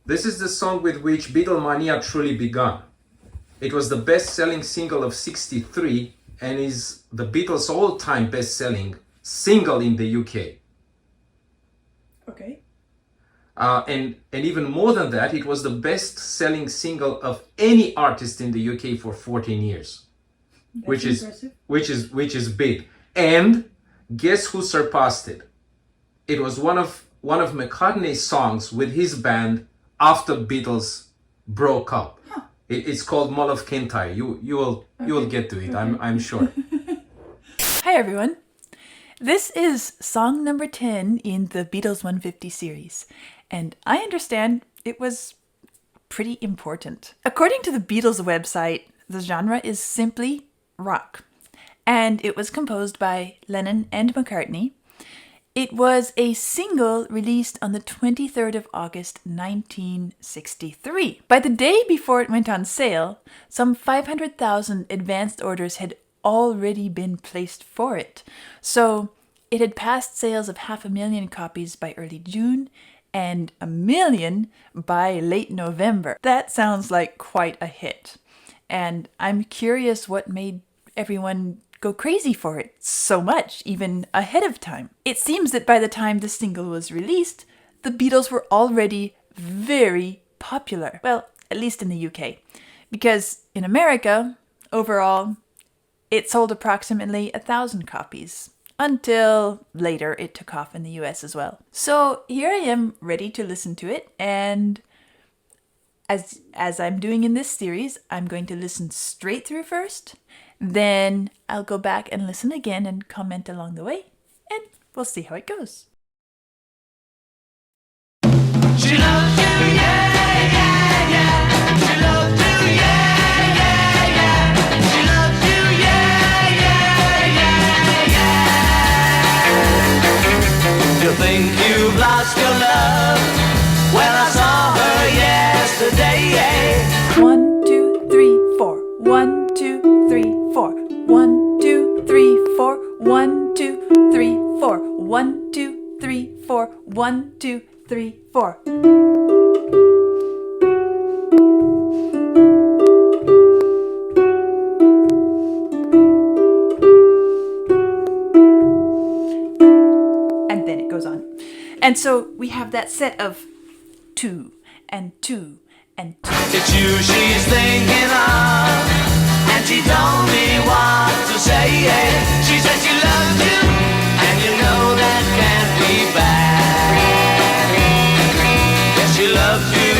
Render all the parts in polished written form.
This is the song with which Beatlemania truly began. It was the best-selling single of '63 and is the Beatles' all-time best-selling single in the UK. Okay. And even more than that, it was the best-selling single of any artist in the UK for 14 years. That's impressive. which is big. And guess who surpassed it? It was one of McCartney's songs with his band after Beatles broke up. Huh. It's called Mull of Kintyre. You will get to it. I'm sure. Hi everyone. This is song number 10 in the Beatles 150 series, and I understand it was pretty important. According to the Beatles website, the genre is simply rock, and it was composed by Lennon and McCartney. It was a single released on the 23rd of August 1963. By the day before it went on sale, some 500,000 advanced orders had already been placed for it. So it had passed sales of 500,000 copies by early June and 1 million by late November. That sounds like quite a hit. And I'm curious what made everyone go crazy for it so much, even ahead of time. It seems that by the time the single was released, the Beatles were already very popular. Well, at least in the UK. Because in America, overall, it sold approximately 1,000 copies. Until later it took off in the US as well. So here I am ready to listen to it, and as I'm doing in this series, I'm going to listen straight through first, then I'll go back and listen again and comment along the way, and we'll see how it goes. She loves you, yeah, yeah, yeah. She loves you, yeah, yeah, yeah. She loves you, yeah, yeah, yeah, yeah. You think you've lost your love? Well, I saw her yesterday, yeah. 1, 2, 3, 4. 1, 2, 3, 4. 1, 2, 3, 4. 1, 2, 3, 4. 1, 2, 3, 4. 1, 2, 3, 4. And then it goes on. And so we have that set of 2 and 2 and 2. It's you she's thinking of, and she told me what to say, yeah. She said she loves you, and you know that can't be bad. Yes, she loves you,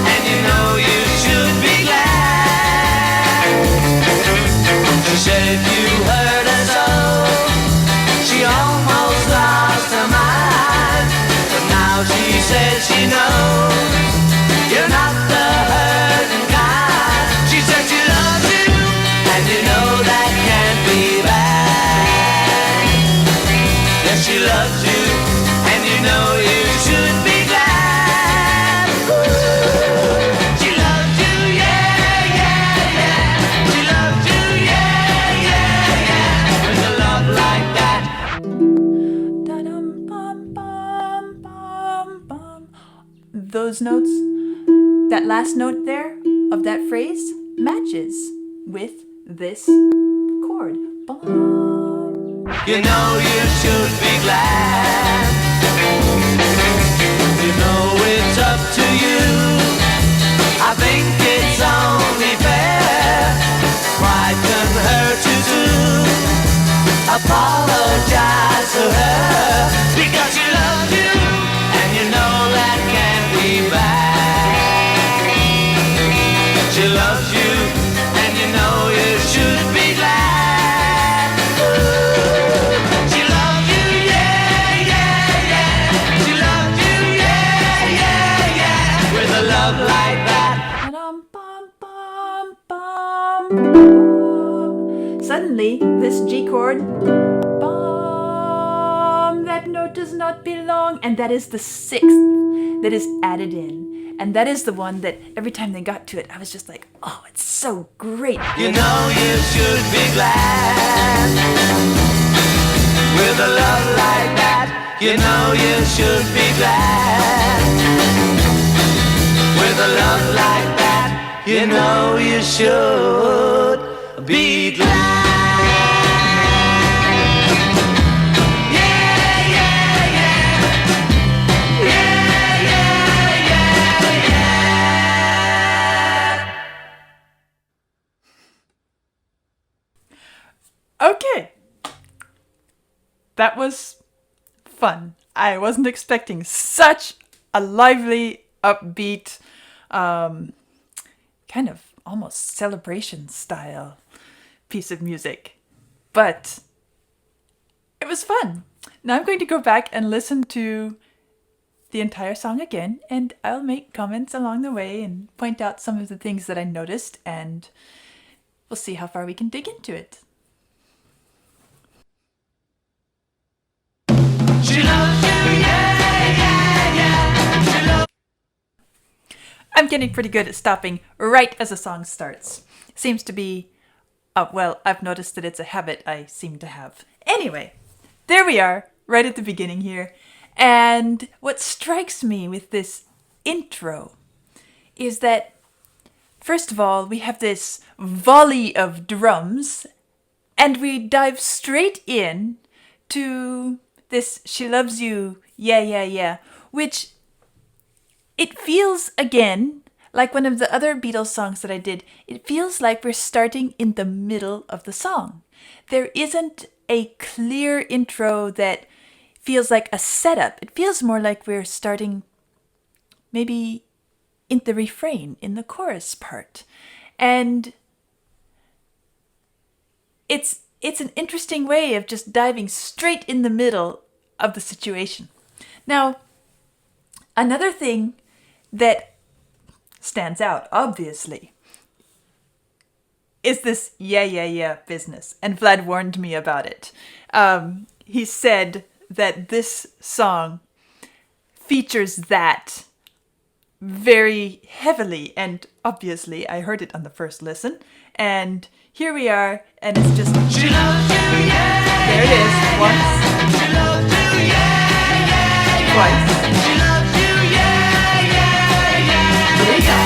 and you know you should be glad. She said if you hurt her so, she almost lost her mind. But now she says she knows you're not the hurting kind. She said she loves you, and you know that can't be bad. Yes, she loves you, and you know you should be glad. She loves you, yeah, yeah, yeah. She loves you, yeah, yeah, yeah. With a love like that. Da-dum, bum, bum, bum, bum. Those notes, that last note there of that phrase matches with this chord. Bum. You know you should be glad. You know it's up to you. I think it's only fair. Why couldn't hurt you too? Apologize to her, because she loves you, and you know that can't be bad. She loves you, and you know you should be glad. She loves you, yeah, yeah, yeah. She loves you, yeah, yeah, yeah. With a love like that. Da-dum, bum, bum, bum, bum. Suddenly, this G chord, bum, that note does not belong, and that is the 6th that is added in. And that is the one that every time they got to it, I was just like, oh, it's so great. You know you should be glad. With a love like that, you know you should be glad. a love like that, you know you should be glad. Yeah, yeah, yeah. Yeah, yeah, yeah, yeah. Okay. That was fun. I wasn't expecting such a lively, upbeat, kind of almost celebration style piece of music. But it was fun. Now I'm going to go back and listen to the entire song again, and I'll make comments along the way and point out some of the things that I noticed, and we'll see how far we can dig into it. She loves you, yeah, yeah, yeah. She loves I'm getting pretty good at stopping right as a song starts. Seems to be, well, I've noticed that it's a habit I seem to have. Anyway, there we are, right at the beginning here. And what strikes me with this intro is that, first of all, we have this volley of drums, and we dive straight in to this "She Loves You, yeah, yeah, yeah," which it feels, again, like one of the other Beatles songs that I did. It feels like we're starting in the middle of the song. There isn't a clear intro that feels like a setup. It feels more like we're starting maybe in the refrain, in the chorus part. And it's an interesting way of just diving straight in the middle of the situation. Now, another thing that stands out, obviously, is this yeah, yeah, yeah business. And Vlad warned me about it. He said that this song features that very heavily. And obviously, I heard it on the first listen. And here we are, and it's just... She loves you, yeah. There it is. Once. She loves you, yeah, yeah. Twice. She loves you, yeah, yeah, yeah. Here we go.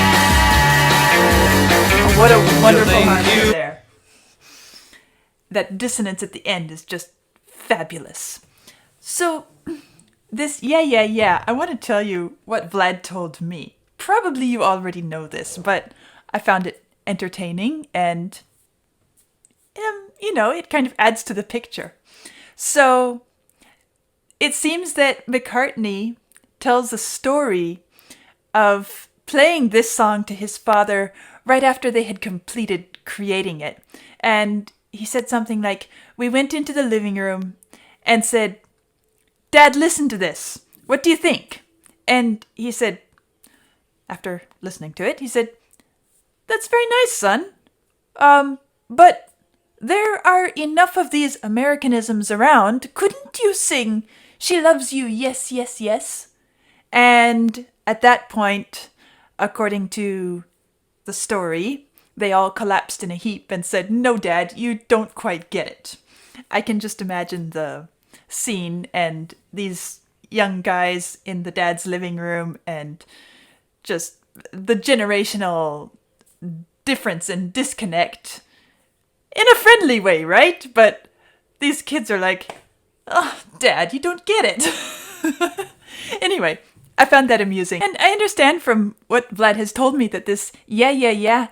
Oh, what a wonderful harmony there. That dissonance at the end is just fabulous. So, this yeah, yeah, yeah, I want to tell you what Vlad told me. Probably you already know this, but I found it entertaining and, it kind of adds to the picture. So, it seems that McCartney tells a story of playing this song to his father right after they had completed creating it. And he said something like, "We went into the living room and said, 'Dad, listen to this. What do you think?' And he said, after listening to it, he said, 'That's very nice, son. But there are enough of these Americanisms around. Couldn't you sing "She Loves You, yes, yes, yes"?' And at that point, according to the story, they all collapsed in a heap and said, 'No, Dad, you don't quite get it.'" I can just imagine the scene and these young guys in the dad's living room and just the generational difference and disconnect in a friendly way, right? But these kids are like, "Oh, Dad, you don't get it." Anyway, I found that amusing. And I understand from what Vlad has told me that this yeah, yeah, yeah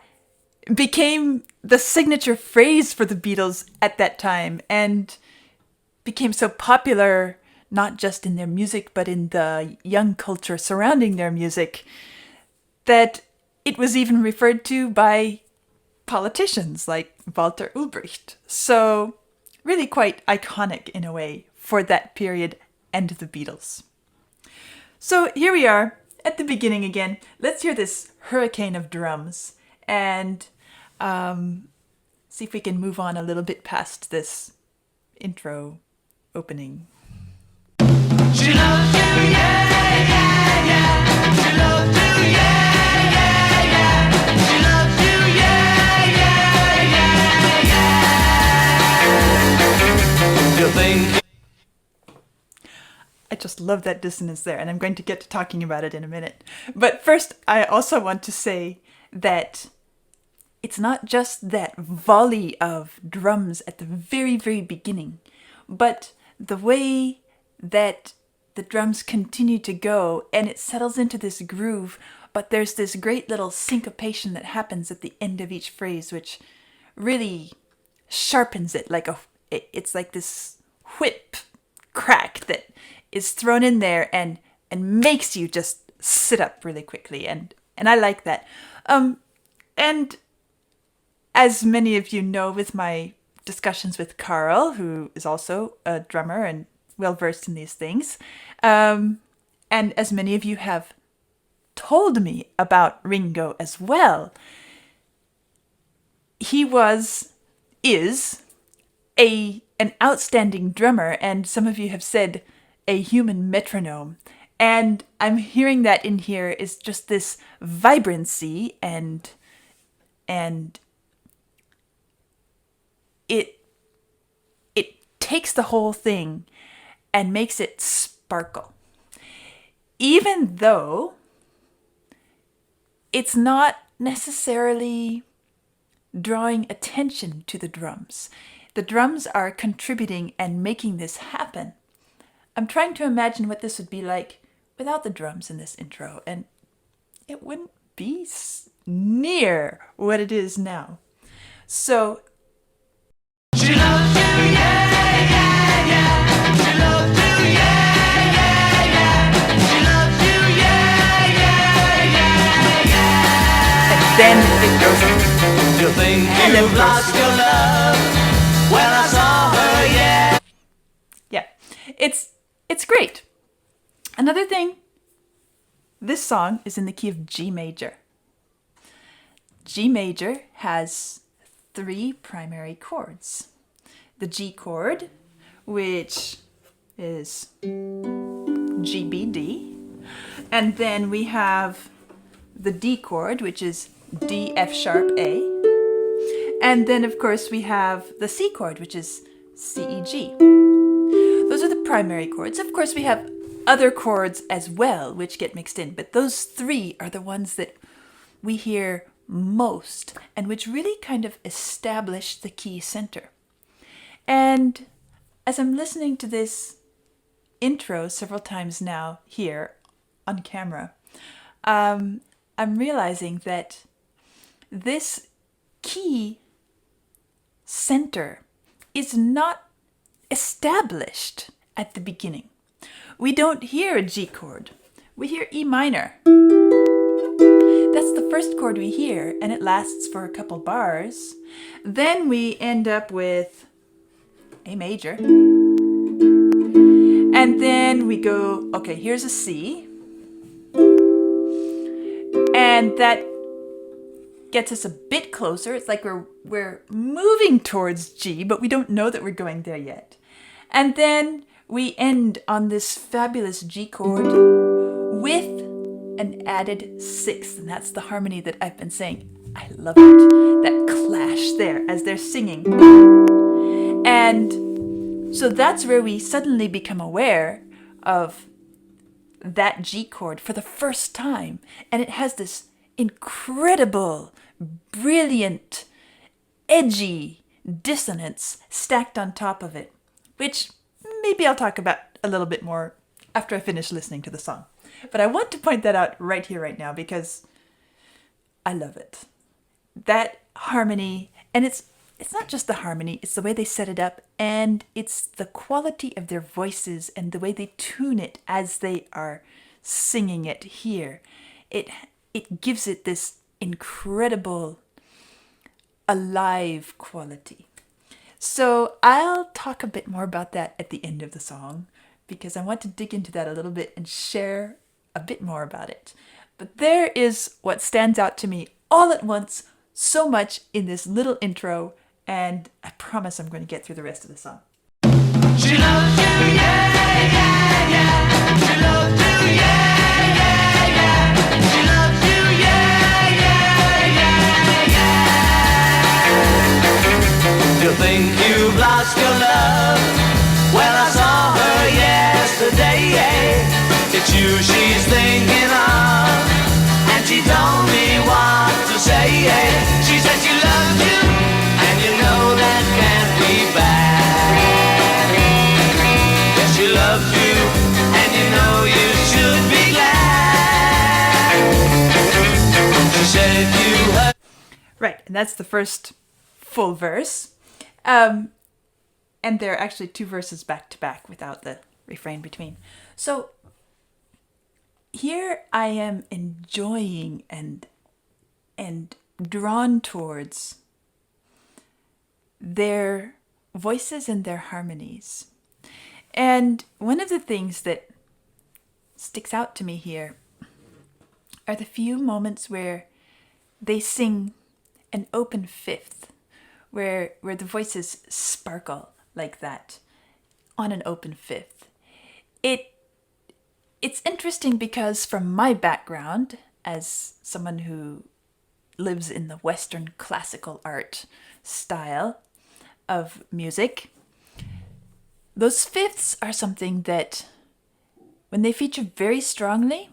became the signature phrase for the Beatles at that time and became so popular, not just in their music, but in the young culture surrounding their music, that it was even referred to by politicians like Walter Ulbricht. So really quite iconic in a way for that period and the Beatles. So here we are at the beginning again. Let's hear this hurricane of drums and see if we can move on a little bit past this intro opening. She loves you, yeah, yeah, yeah. She loves you, yeah, yeah, yeah. She loves you, yeah, yeah, yeah, yeah. You think I just love that dissonance there, and I'm going to get to talking about it in a minute. But first, I also want to say that it's not just that volley of drums at the very, very beginning, but the way that the drums continue to go and it settles into this groove, but there's this great little syncopation that happens at the end of each phrase, which really sharpens it it's like this whip crack that is thrown in there and makes you just sit up really quickly, and I like that. And as many of you know, with my discussions with Carl, who is also a drummer and well versed in these things, and as many of you have told me about Ringo as well, he is an outstanding drummer, and some of you have said a human metronome. And I'm hearing that in here is just this vibrancy and it takes the whole thing and makes it sparkle. Even though it's not necessarily drawing attention to the drums. The drums are contributing and making this happen. I'm trying to imagine what this would be like without the drums in this intro, and it wouldn't be near what it is now. So, She loves you, yeah, yeah, yeah. She loves you, yeah, yeah, yeah. She loves you, yeah, yeah, yeah, yeah. and then it goes on. You think And you've then lost your love? Well, I saw her, yeah. Yeah, it's great. Another thing, this song is in the key of G major. G major has 3 primary chords. The G chord, which is G, B, D. And then we have the D chord, which is D, F sharp, A. And then, of course, we have the C chord, which is C, E, G. Those are the primary chords. Of course, we have other chords as well, which get mixed in. But those 3 are the ones that we hear most and which really kind of establish the key center. And as I'm listening to this intro several times now here on camera, I'm realizing that this key center is not established at the beginning. We don't hear a G chord. We hear E minor. That's the first chord we hear, and it lasts for a couple bars. Then we end up with A major. And then we go, okay, here's a C. And that gets us a bit closer. It's like we're moving towards G, but we don't know that we're going there yet. And then we end on this fabulous G chord with an added 6th, and that's the harmony that I've been saying. I love it. That clash there as they're singing. And so that's where we suddenly become aware of that G chord for the first time. And it has this incredible, brilliant, edgy dissonance stacked on top of it, which maybe I'll talk about a little bit more after I finish listening to the song. But I want to point that out right here, right now, because I love it. That harmony, and it's not just the harmony, it's the way they set it up, and it's the quality of their voices and the way they tune it as they are singing it here. It gives it this incredible, alive quality. So I'll talk a bit more about that at the end of the song, because I want to dig into that a little bit and share a bit more about it. But there is what stands out to me all at once so much in this little intro, and I promise I'm going to get through the rest of the song. She loves you, yeah, yeah, yeah. She loves you, yeah, yeah, yeah. She loves you, yeah, yeah, yeah, yeah. You think you've lost your love? Well, I saw her yesterday, yeah. said you heard. Right, and that's the first full verse. And there are actually 2 verses back to back without the refrain between. So here I am enjoying and drawn towards their voices and their harmonies. And one of the things that sticks out to me here are the few moments where they sing an open fifth, where the voices sparkle like that on an open fifth. It's interesting because from my background as someone who lives in the Western classical art style of music, those fifths are something that when they feature very strongly,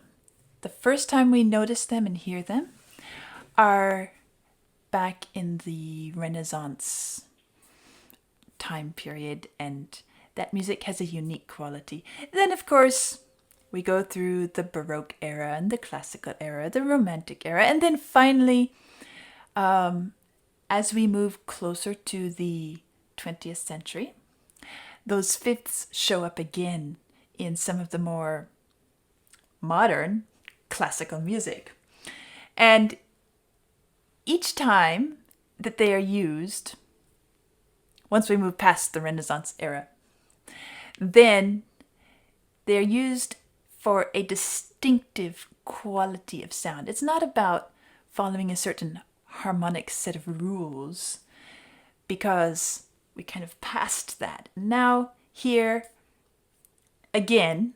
the first time we notice them and hear them are back in the Renaissance time period, and that music has a unique quality. Then, of course, we go through the Baroque era and the classical era, the Romantic era, and then finally, as we move closer to the 20th century, those fifths show up again in some of the more modern classical music. And each time that they are used, once we move past the Renaissance era, then they're used for a distinctive quality of sound. It's not about following a certain harmonic set of rules, because we kind of passed that. Now, here, again,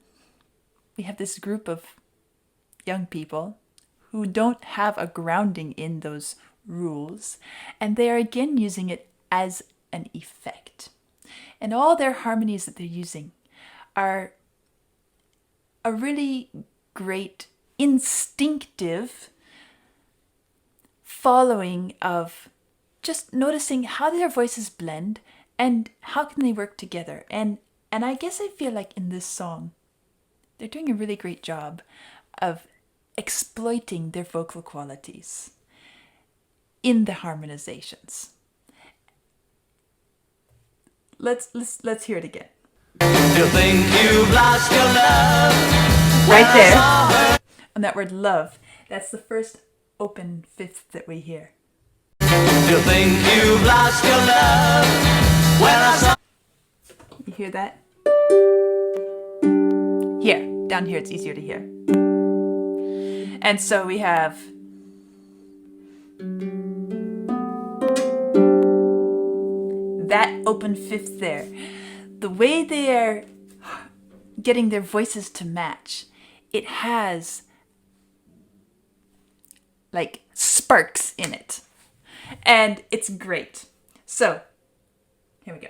we have this group of young people who don't have a grounding in those rules, and they are again using it as an effect. And all their harmonies that they're using are a really great instinctive following of just noticing how their voices blend and how can they work together. And I guess I feel like in this song, they're doing a really great job of exploiting their vocal qualities in the harmonizations. Let's hear it again. You think you've lost your love? Right there. On that word love, that's the first open fifth that we hear. You think you've lost your love? Well, I saw. You hear that? Here, down here, it's easier to hear. And so we have that open fifth there. The way they are getting their voices to match, it has like sparks in it. And it's great. So, here we go.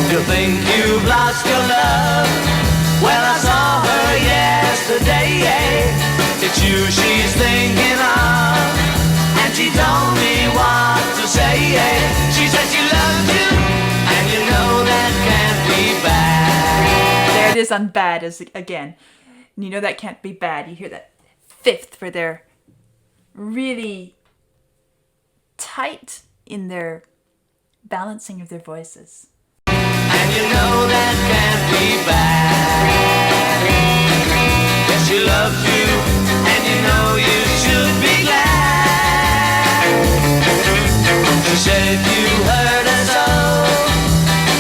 You think you've lost your love? Well, I saw her yesterday. It's you she's thinking of, and she told me what to say. She said she loved you, and you know that can't be bad. There it is on bad again. And you know that can't be bad. You hear that fifth where they're really tight in their balancing of their voices. And you know that can't be bad. Yes, she loves you, and you know you should be glad. She said you hurt her so,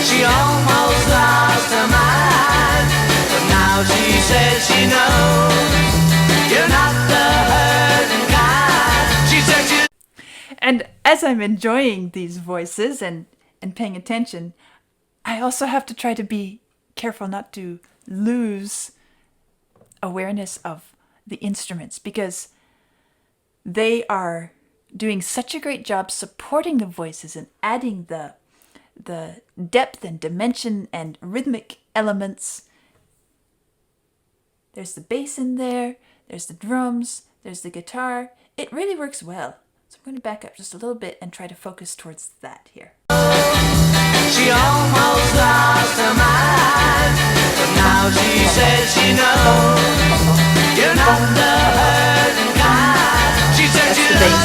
she almost lost her mind. But now she says she knows you're not the hurting kind. She said she. And as I'm enjoying these voices and paying attention, I also have to try to be careful not to lose awareness of the instruments, because they are doing such a great job supporting the voices and adding the depth and dimension and rhythmic elements. There's the bass in there, there's the drums, there's the guitar. It really works well. So I'm going to back up just a little bit and try to focus towards that here. She almost lost her mind, but now she says she knows you're not the hurting kind. She said she loves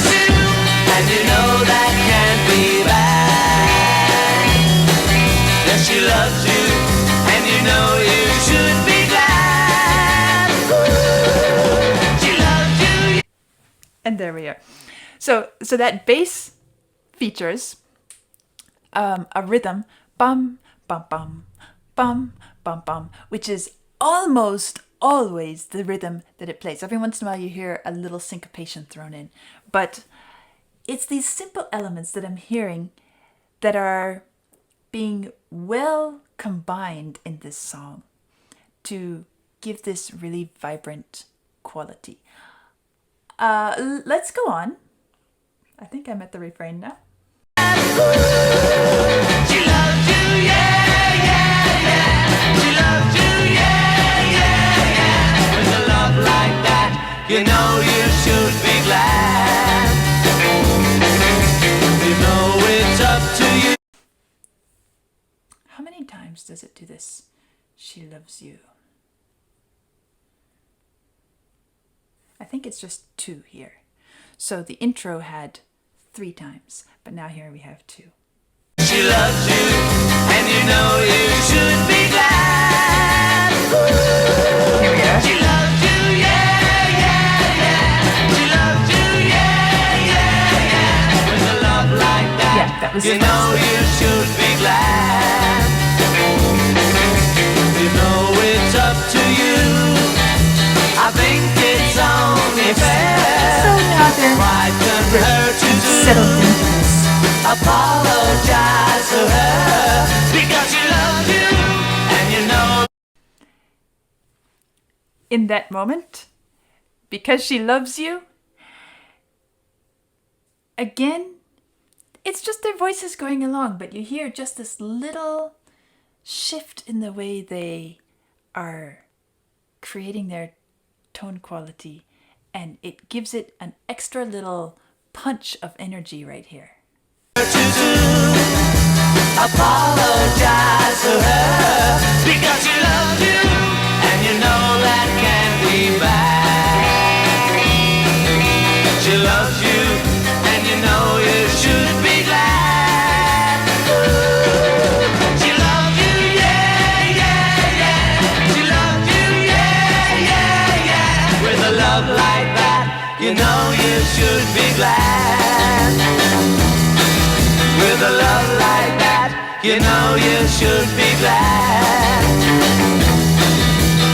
And there we are. So that bass features a rhythm, bum, bum, bum, bum, bum, bum, which is almost always the rhythm that it plays. Every once in a while you hear a little syncopation thrown in. But it's these simple elements that I'm hearing that are being well combined in this song to give this really vibrant quality. Let's go on. I think I'm at the refrain now. She loves you, yeah, yeah, yeah. She loves you, yeah, yeah, yeah. With a love like that, you know you should be glad. You know it's up to you. How many times does it do this? She loves you. I think it's just 2 here. So the intro had 3 times, but now here we have 2. She loves you, and you know you should be glad. Here we are. She loves you, yeah, yeah, yeah. She loves you, yeah, yeah, yeah. With a love like that, Yeah, that was you the know first you should be glad. You know it's up to you. I think it's only fair. So now they're Why can hurt you settled into this. apologize to her because she loves you and you know. In that moment, because she loves you, again, it's just their voices going along, but you hear just this little shift in the way they are creating their tone quality, and it gives it an extra little punch of energy right here. Apologize to her because she loves you and you know that can't be bad. She loves you and you know you should be glad. She loves you, yeah, yeah, yeah. She loves you, yeah, yeah, yeah. With a love like that, you know you should be glad. With a love like that, you know you should be glad.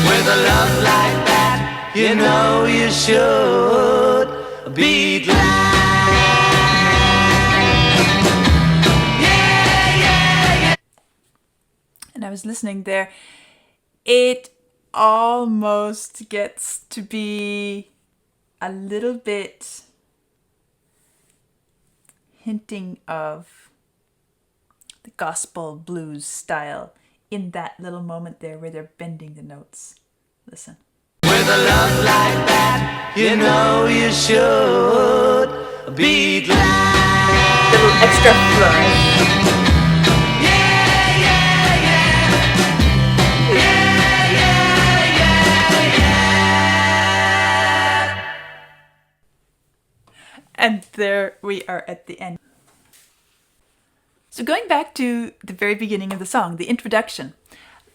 With a love like that, you know you should be glad. Yeah, yeah, yeah. And I was listening there. It almost gets to be a little bit hinting of the gospel blues style in that little moment there where they're bending the notes. Listen. With a love like that, you know you should be glad. Little extra flourish. Yeah, yeah, yeah. Yeah, yeah, yeah, yeah. And there we are at the end. So going back to the very beginning of the song, the introduction.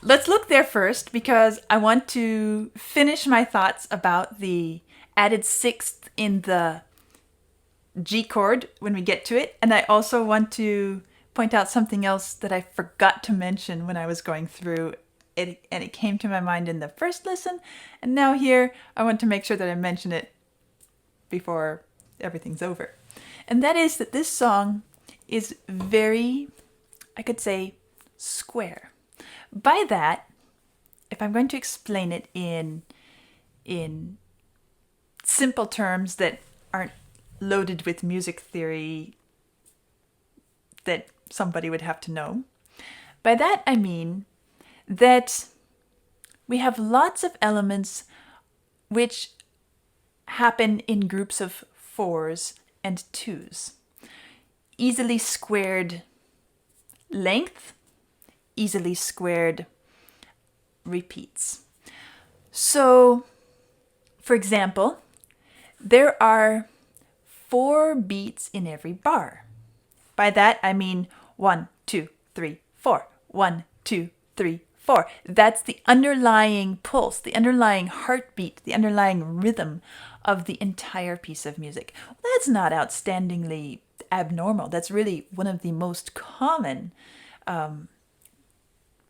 Let's look there first because I want to finish my thoughts about the added 6th in the G chord when we get to it. And I also want to point out something else that I forgot to mention when I was going through it, and it came to my mind in the first listen. And now here, I want to make sure that I mention it before everything's over. And that is that this song is very, I could say, square. By that, if I'm going to explain it in simple terms that aren't loaded with music theory that somebody would have to know, by that I mean that we have lots of elements which happen in groups of 4s and 2s. Easily squared length, easily squared repeats. So, for example, there are 4 beats in every bar. By that I mean 1, 2, 3, 4. 1, 2, 3, 4. That's the underlying pulse, the underlying heartbeat, the underlying rhythm of the entire piece of music. That's not outstandingly abnormal. That's really one of the most common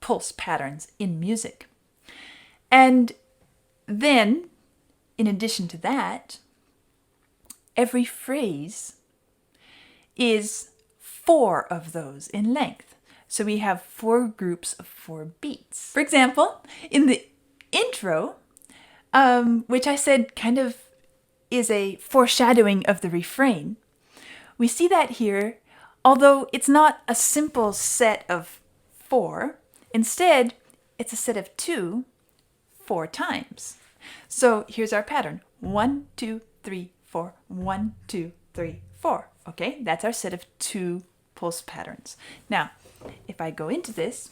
pulse patterns in music. And then, in addition to that, every phrase is 4 of those in length. So we have 4 groups of 4 beats. For example, in the intro, which I said kind of is a foreshadowing of the refrain, we see that here, although it's not a simple set of 4, instead it's a set of 2 4 times. So here's our pattern. 1, 2, 3, 4. 1, 2, 3, 4. Okay, that's our set of 2 pulse patterns. Now, if I go into this,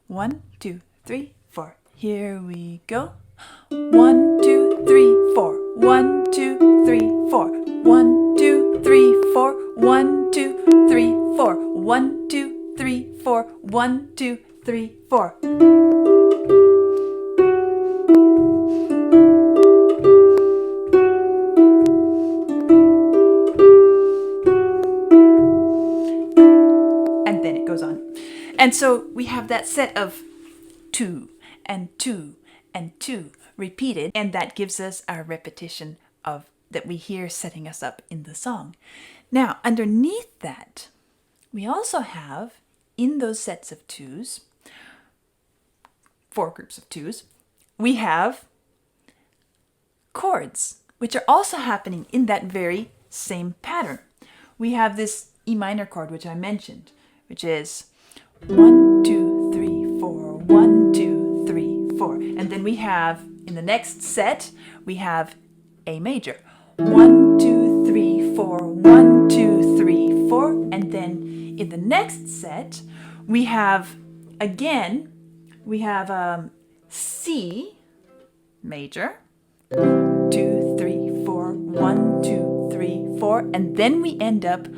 1, 2, 3, 4. Here we go. 1, 2, 3, 4. 1, 2, 3, 4. 1, 2, 3, 4. 1, 2, 3, 4. 1, 2, 3, 4. 1, 2, 3, 4. And then it goes on. And so we have that set of 2 and 2 and 2 repeated, and that gives us our repetition of that we hear setting us up in the song. Now, underneath that, we also have, in those sets of 2s, 4 groups of 2s, we have chords, which are also happening in that very same pattern. We have this E minor chord, which I mentioned, which is 1, 2, 3, 4, 1, 2, 3, 4. And then we have, in the next set, we have A major. 1, 2, 3, 4, 1, 2, 3, 4. And then in the next set, we have, again, we have C major. 2, 3, 4, 1, 2, 3, 4. And then we end up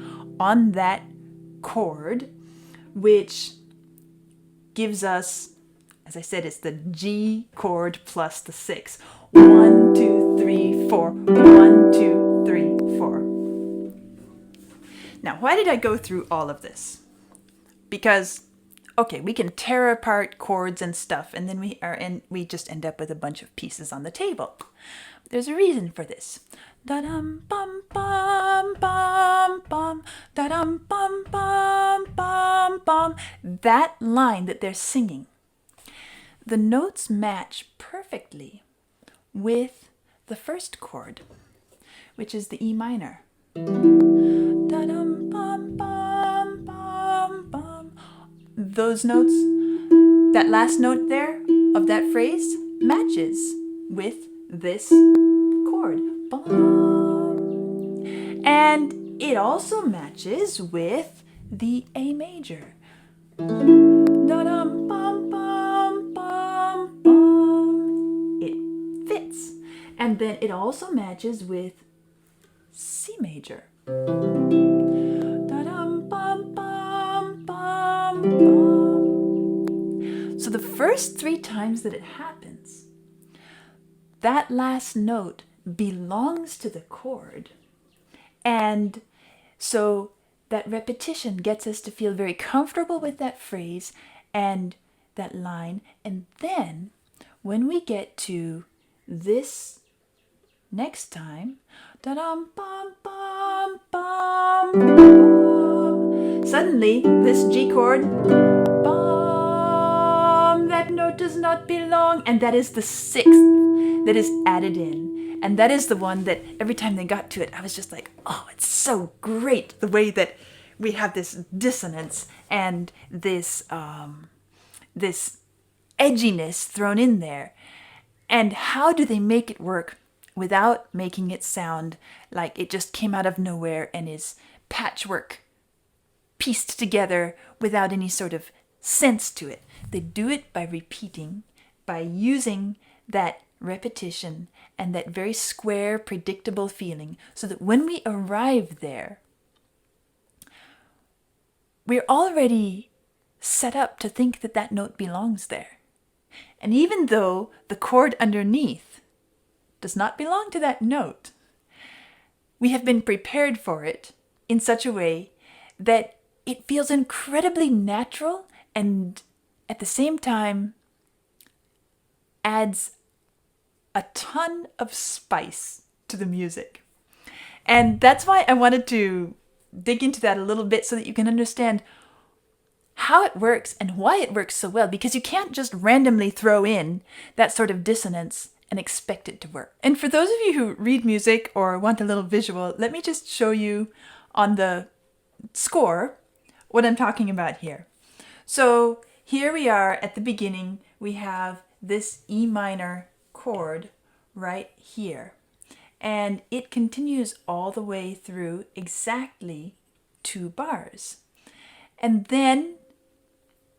on that chord, which gives us, as I said, it's the G chord plus the 6. 1, 2, 3, 4. 1, 2, 3, 4. Now, why did I go through all of this? Because, okay, we can tear apart chords and stuff, and then we just end up with a bunch of pieces on the table. There's a reason for this. Da-dum bum bum bum bum, da-dum bum bum bum bum. That line that they're singing, the notes match perfectly with the first chord, which is the E minor. Da-dum bum bum bum bum. Those notes, that last note there of that phrase matches with this chord. Bum. And it also matches with the A major. Da-dum bum bum bum bum. It fits. And then it also matches with C major. Da-dum bum bum bum bum. So the first 3 times that it happens, that last note belongs to the chord. And so that repetition gets us to feel very comfortable with that phrase and that line. And then when we get to this next time, da-dum bum bum bum bum, suddenly this G chord, bum, that note does not belong, and that is the 6th that is added in. And that is the one that every time they got to it, I was just like, oh, it's so great the way that we have this dissonance and this this edginess thrown in there. And how do they make it work without making it sound like it just came out of nowhere and is patchwork pieced together without any sort of sense to it? They do it by repeating, by using that repetition and that very square, predictable feeling, so that when we arrive there, we're already set up to think that that note belongs there. And even though the chord underneath does not belong to that note. We have been prepared for it in such a way that it feels incredibly natural and at the same time adds a ton of spice to the music. And that's why I wanted to dig into that a little bit so that you can understand how it works and why it works so well, because you can't just randomly throw in that sort of dissonance and expect it to work. And for those of you who read music or want a little visual, let me just show you on the score what I'm talking about here. So here we are at the beginning. We have this E minor chord right here. And it continues all the way through exactly 2 bars. And then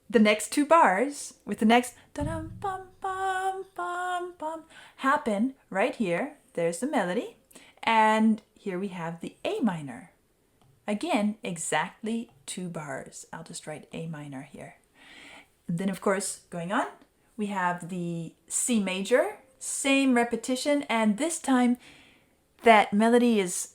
the next 2 bars with the next da-dum bum bum bum bum happen right here. There's the melody. And here we have the A minor. Again, exactly 2 bars. I'll just write A minor here. And then, of course, going on, we have the C major, same repetition, and this time that melody is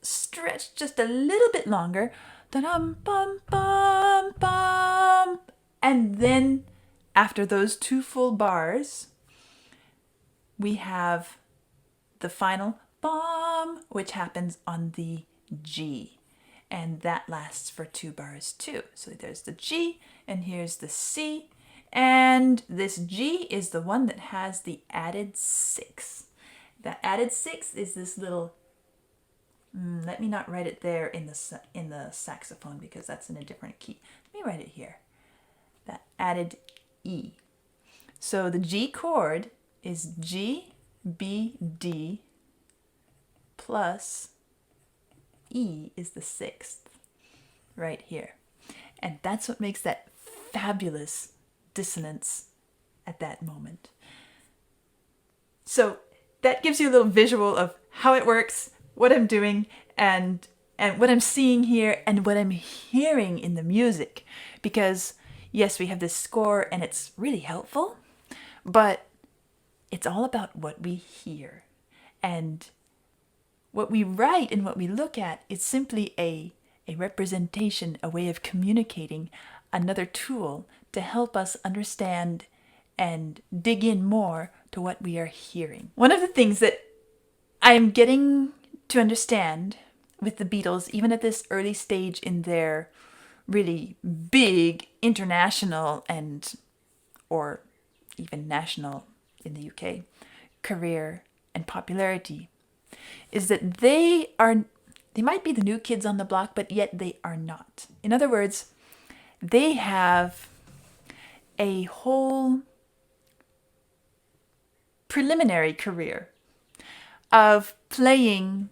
stretched just a little bit longer. Da-dum bum bum bum. And then after those 2 full bars, we have the final bum, which happens on the G. And that lasts for 2 bars too. So there's the G, and here's the C. And this G is the one that has the added 6. The added 6 is this little, let me not write it there in the saxophone because that's in a different key. Let me write it here. That added E. So the G chord is G, B, D plus E is the 6th right here. And that's what makes that fabulous dissonance at that moment. So that gives you a little visual of how it works, what I'm doing, and what I'm seeing here, and what I'm hearing in the music. Because yes, we have this score and it's really helpful, but it's all about what we hear. And what we write and what we look at is simply a representation, a way of communicating, another tool to help us understand and dig in more to what we are hearing. One of the things that I'm getting to understand with the Beatles, even at this early stage in their really big international and or even national in the UK career and popularity, is that they might be the new kids on the block, but yet they are not. In other words, they have a whole preliminary career of playing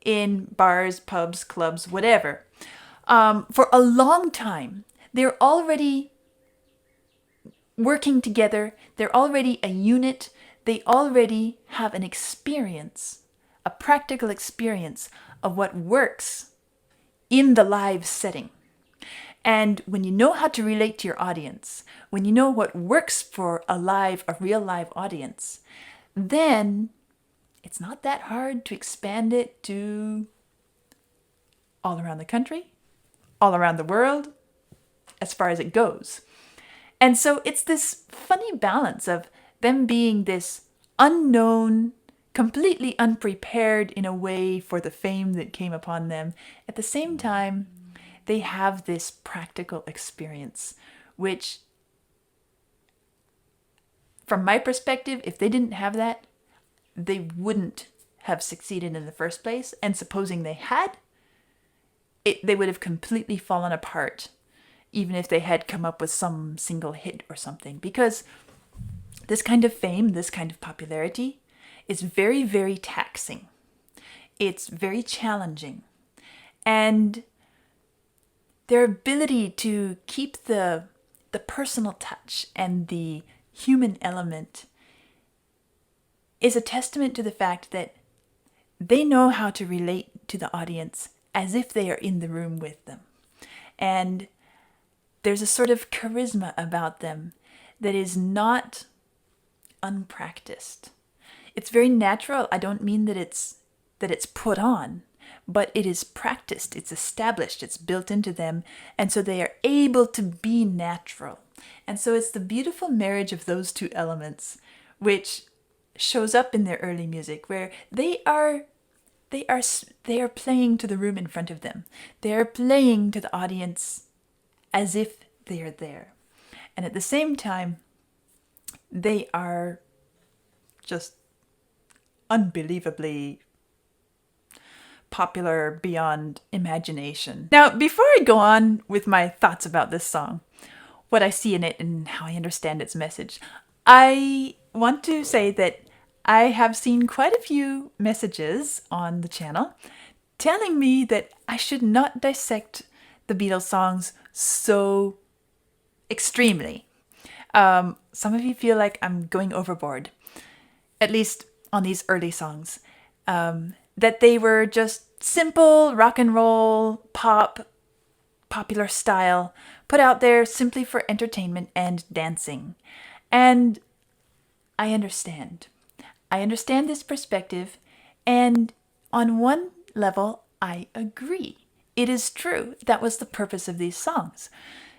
in bars, pubs, clubs, whatever. For a long time, they're already working together. They're already a unit. They already have an experience, a practical experience of what works in the live setting. And when you know how to relate to your audience, when you know what works for a real live audience, then it's not that hard to expand it to all around the country, all around the world, as far as it goes. And so it's this funny balance of them being this unknown, completely unprepared in a way for the fame that came upon them. At the same time, they have this practical experience, which, from my perspective, if they didn't have that, they wouldn't have succeeded in the first place. And supposing they had, they would have completely fallen apart, even if they had come up with some single hit or something. Because this kind of fame, this kind of popularity is very, very taxing. It's very challenging. And their ability to keep the personal touch and the human element is a testament to the fact that they know how to relate to the audience as if they are in the room with them. And there's a sort of charisma about them that is not unpracticed. It's very natural. I don't mean that it's put on, but it is practiced, it's established, it's built into them, and so they are able to be natural. And so it's the beautiful marriage of those two elements which shows up in their early music, where they are playing to the room in front of them. They are playing to the audience as if they are there. And at the same time, they are just unbelievably popular beyond imagination. Now, before I go on with my thoughts about this song, what I see in it and how I understand its message, I want to say that I have seen quite a few messages on the channel telling me that I should not dissect the Beatles songs so extremely. Some of you feel like I'm going overboard, at least on these early songs, that they were just simple rock and roll, pop, popular style, put out there simply for entertainment and dancing. And I understand. I understand this perspective, and on one level, I agree. It is true. That was the purpose of these songs.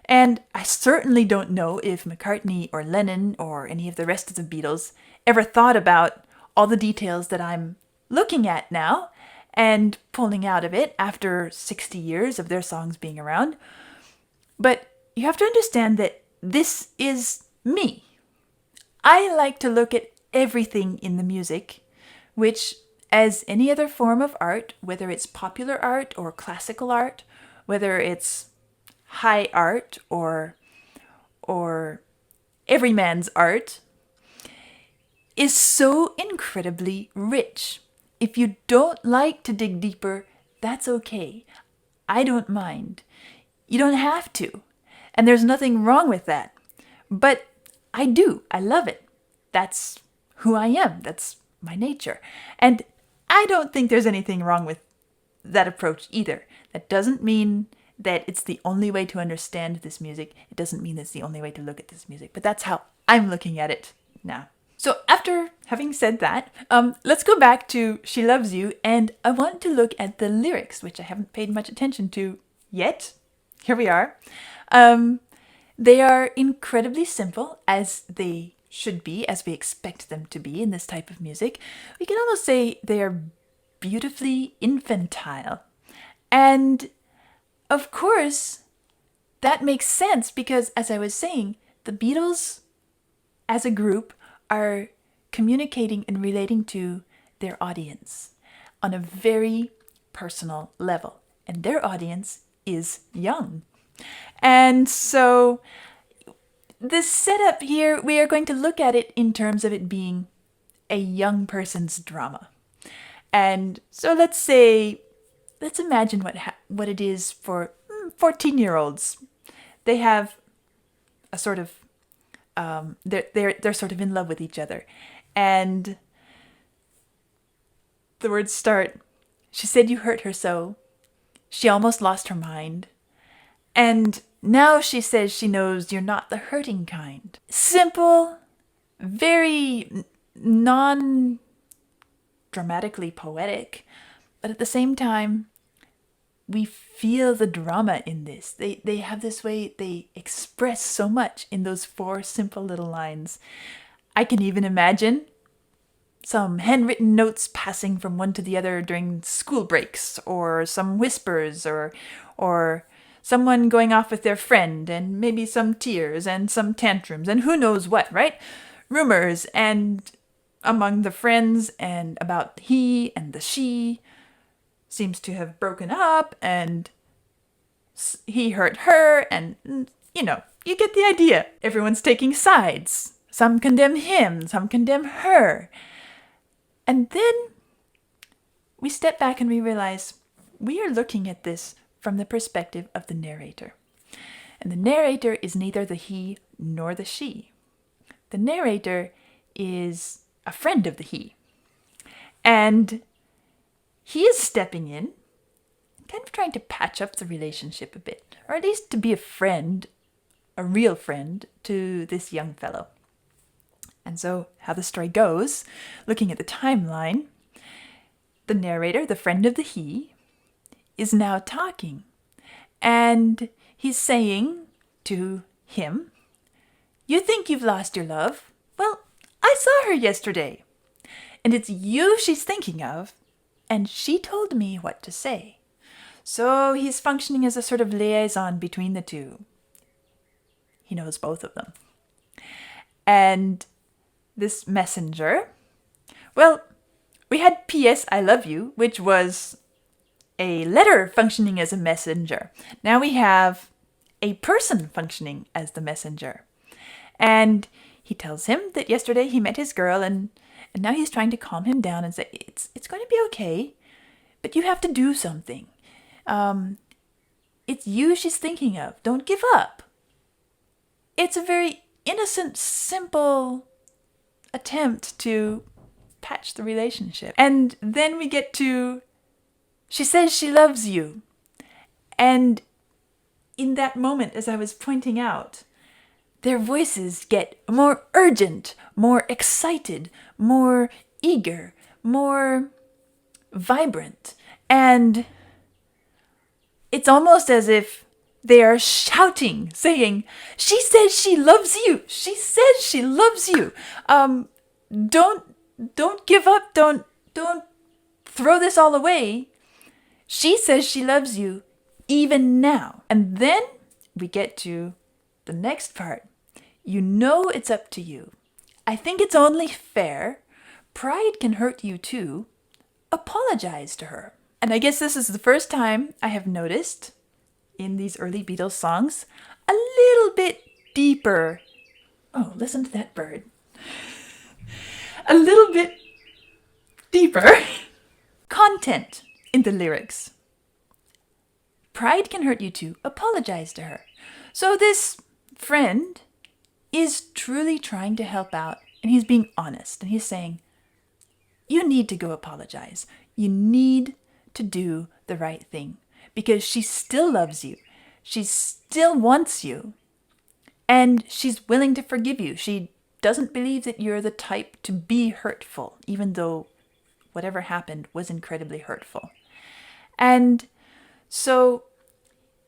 And I certainly don't know if McCartney or Lennon or any of the rest of the Beatles ever thought about all the details that I'm looking at now and pulling out of it after 60 years of their songs being around. But you have to understand that this is me. I like to look at everything in the music, which, as any other form of art, whether it's popular art or classical art, whether it's high art or everyman's art, is so incredibly rich. If you don't like to dig deeper, that's okay. I don't mind. You don't have to. And there's nothing wrong with that. But I do. I love it. That's who I am. That's my nature. And I don't think there's anything wrong with that approach either. That doesn't mean that it's the only way to understand this music. It doesn't mean it's the only way to look at this music. But that's how I'm looking at it now. So after having said that, let's go back to She Loves You, and I want to look at the lyrics, which I haven't paid much attention to yet. Here we are. They are incredibly simple, as they should be, as we expect them to be in this type of music. We can almost say they are beautifully infantile. And of course, that makes sense because, as I was saying, the Beatles as a group are communicating and relating to their audience on a very personal level. And their audience is young. And so this setup here, we are going to look at it in terms of it being a young person's drama. And so let's imagine what it is for 14-year-olds. They have a sort of they're sort of in love with each other, and the words start, "She said you hurt her so. She almost lost her mind. And now she says she knows you're not the hurting kind." Simple, very non-dramatically poetic, but at the same time, we feel the drama in this. They have this way, they express so much in those 4 simple little lines. I can even imagine some handwritten notes passing from one to the other during school breaks, or some whispers, or someone going off with their friend, and maybe some tears and some tantrums, and who knows what, right? Rumors and among the friends, and about he and the she seems to have broken up, and he hurt her, and you get the idea. Everyone's taking sides. Some condemn him, some condemn her. And then we step back and we realize we are looking at this from the perspective of the narrator. And the narrator is neither the he nor the she. The narrator is a friend of the he. And he is stepping in, kind of trying to patch up the relationship a bit, or at least to be a friend, a real friend, to this young fellow. And so, how the story goes, looking at the timeline, the narrator, the friend of the he, is now talking. And he's saying to him, "You think you've lost your love? Well, I saw her yesterday. And it's you she's thinking of. And she told me what to say." So he's functioning as a sort of liaison between the two. He knows both of them. And this messenger, well, we had P.S. I love you, which was a letter functioning as a messenger. Now we have a person functioning as the messenger. And he tells him that yesterday he met his girl, and now he's trying to calm him down and say, it's going to be okay, but you have to do something. It's you she's thinking of. Don't give up. It's a very innocent, simple attempt to patch the relationship. And then we get to, she says she loves you. And in that moment, as I was pointing out, their voices get more urgent, more excited, more eager, more vibrant. And it's almost as if they are shouting, saying, "She says she loves you. She says she loves you. Don't give up. Don't throw this all away. She says she loves you even now." And then we get to the next part. You know it's up to you. I think it's only fair. Pride can hurt you too. Apologize to her. And I guess this is the first time I have noticed in these early Beatles songs a little bit deeper. Oh, listen to that bird. A little bit deeper content in the lyrics. Pride can hurt you too. Apologize to her. So this friend is truly trying to help out, and he's being honest, and he's saying, you need to go apologize. You need to do the right thing because she still loves you. She still wants you, and she's willing to forgive you. She doesn't believe that you're the type to be hurtful, even though whatever happened was incredibly hurtful. And so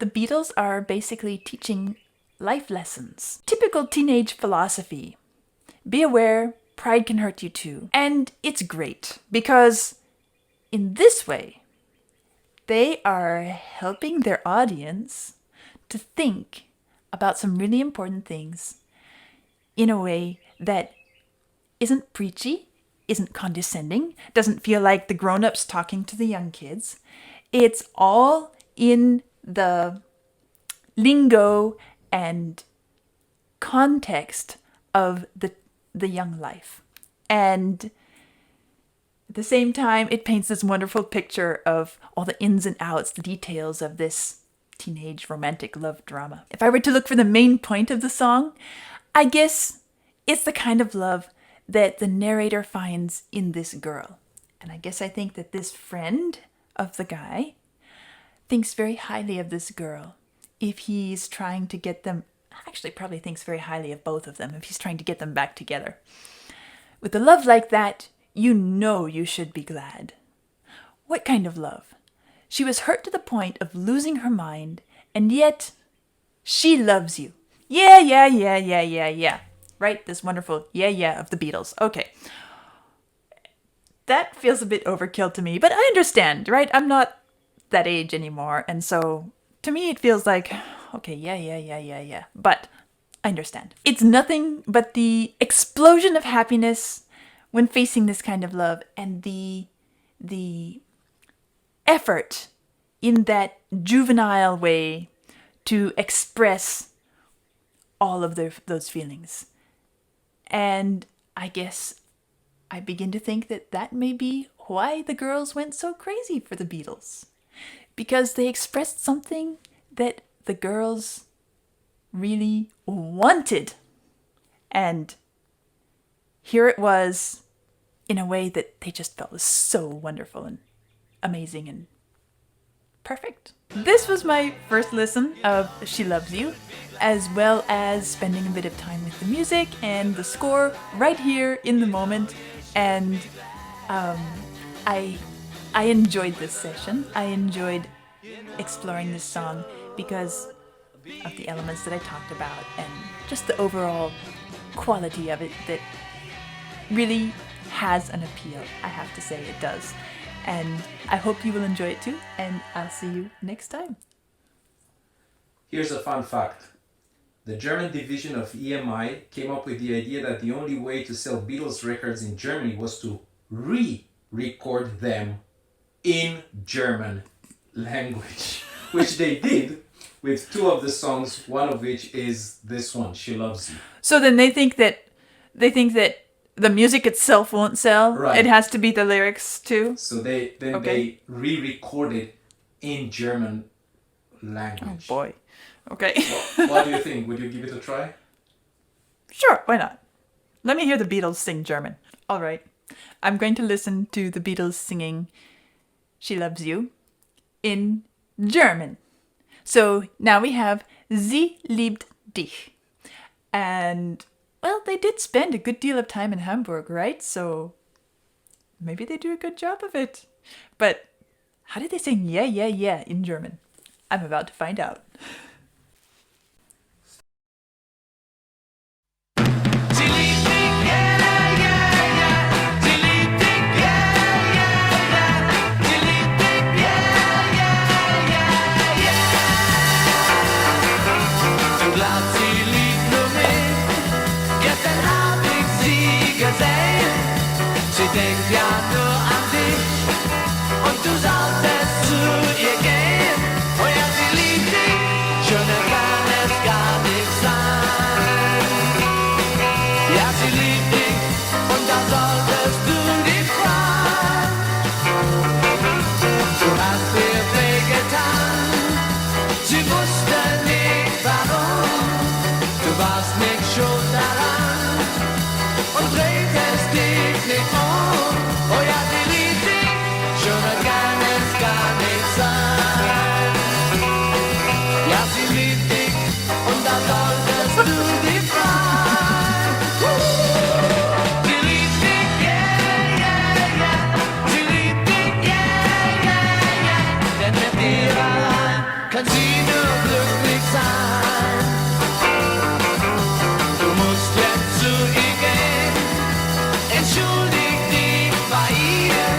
the Beatles are basically teaching life lessons. Typical teenage philosophy. Be aware, pride can hurt you too. And it's great because in this way, they are helping their audience to think about some really important things in a way that isn't preachy, isn't condescending, doesn't feel like the grown-ups talking to the young kids. It's all in the lingo and context of the young life. And at the same time, it paints this wonderful picture of all the ins and outs, the details of this teenage romantic love drama. If I were to look for the main point of the song, I guess it's the kind of love that the narrator finds in this girl. And I guess I think that this friend of the guy thinks very highly of this girl. If he's trying to get them, actually probably thinks very highly of both of them, if he's trying to get them back together. With a love like that, you know you should be glad. What kind of love? She was hurt to the point of losing her mind, and yet she loves you. Yeah. Right? This wonderful yeah of the Beatles. Okay. That feels a bit overkill to me, but I understand, right? I'm not that age anymore, and so to me it feels like, okay, yeah. But I understand. It's nothing but the explosion of happiness when facing this kind of love, and the effort in that juvenile way to express all of those feelings. And I guess I begin to think that that may be why the girls went so crazy for the Beatles. Because they expressed something that the girls really wanted. And here it was in a way that they just felt was so wonderful and amazing and Perfect. This was my first listen of She Loves You, as well as spending a bit of time with the music and the score right here in the moment. And I enjoyed this session. I enjoyed exploring this song because of the elements that I talked about and just the overall quality of it that really has an appeal. I have to say it does. And I hope you will enjoy it too, and I'll see you next time. Here's a fun fact. The German division of EMI came up with the idea that the only way to sell Beatles records in Germany was to re-record them in German language, which they did with two of the songs, one of which is this one, She Loves You. So then they think that the music itself won't sell. Right. It has to be the lyrics too. So they re-recorded in German language. Oh boy. Okay. What do you think? Would you give it a try? Sure, why not? Let me hear the Beatles sing German. All right. I'm going to listen to the Beatles singing She Loves You in German. So now we have Sie liebt dich. And, well, they did spend a good deal of time in Hamburg, right? So maybe they do a good job of it. But how did they sing yeah, yeah, yeah in German? I'm about to find out. Sie denkt ja nur an dich und du solltest zu ihr gehen. Oh ja, sie liebt dich, schöner kann es gar nicht sein. Ja, sie liebt dich und da solltest du dich freuen. Du hast ihr wehgetan, sie wusste nicht warum. Du warst nicht schuld daran und drehtest dich nicht um. Oh ja, sie liebt dich, schöner kann es gar nicht sein. Ja, sie liebt dich und da solltest du dich freuen. Sie liebt dich, yeah, yeah, yeah. Sie liebt dich, yeah, yeah, yeah. Denn mit dir allein kann sie nur glücklich sein. Du musst jetzt zu ihr gehen, entschuldig dich bei ihr,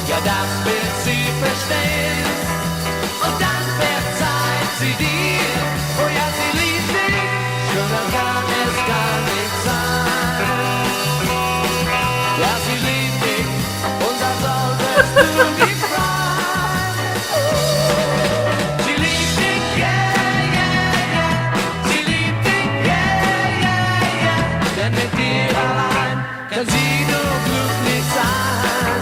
ja das wird sie verstehen, und dann verzeiht sie dir. Oh ja, sie liebt dich, schöner kann es gar nicht sein. Ja, sie liebt dich, und da solltest du dich freuen. Sie liebt dich, yeah, yeah, yeah. Sie liebt dich, yeah, yeah, yeah. Denn mit dir allein kann sie nur glücklich sein.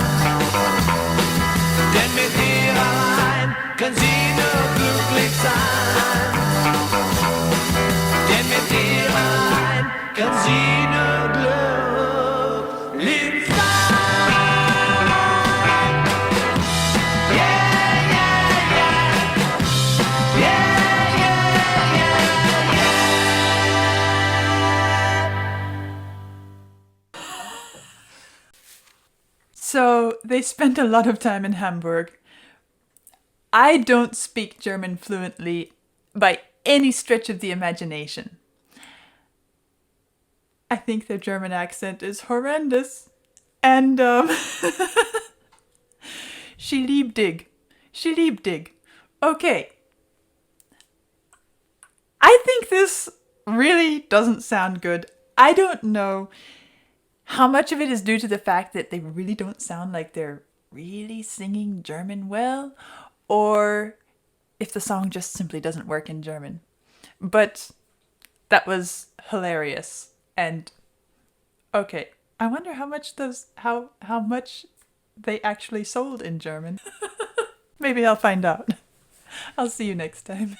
Denn mit dir allein kann sie nur glücklich sein. Denn mit dir allein kann sie nur glücklich sein. Yeah, yeah, yeah. Yeah, yeah, yeah, yeah. So they spent a lot of time in Hamburg. I don't speak German fluently by any stretch of the imagination. I think their German accent is horrendous. And, she liebt dich. She liebt dich. Okay. I think this really doesn't sound good. I don't know how much of it is due to the fact that they really don't sound like they're really singing German well, or if the song just simply doesn't work in German. But that was hilarious. And okay, I wonder how much how much they actually sold in German. Maybe I'll find out. I'll see you next time.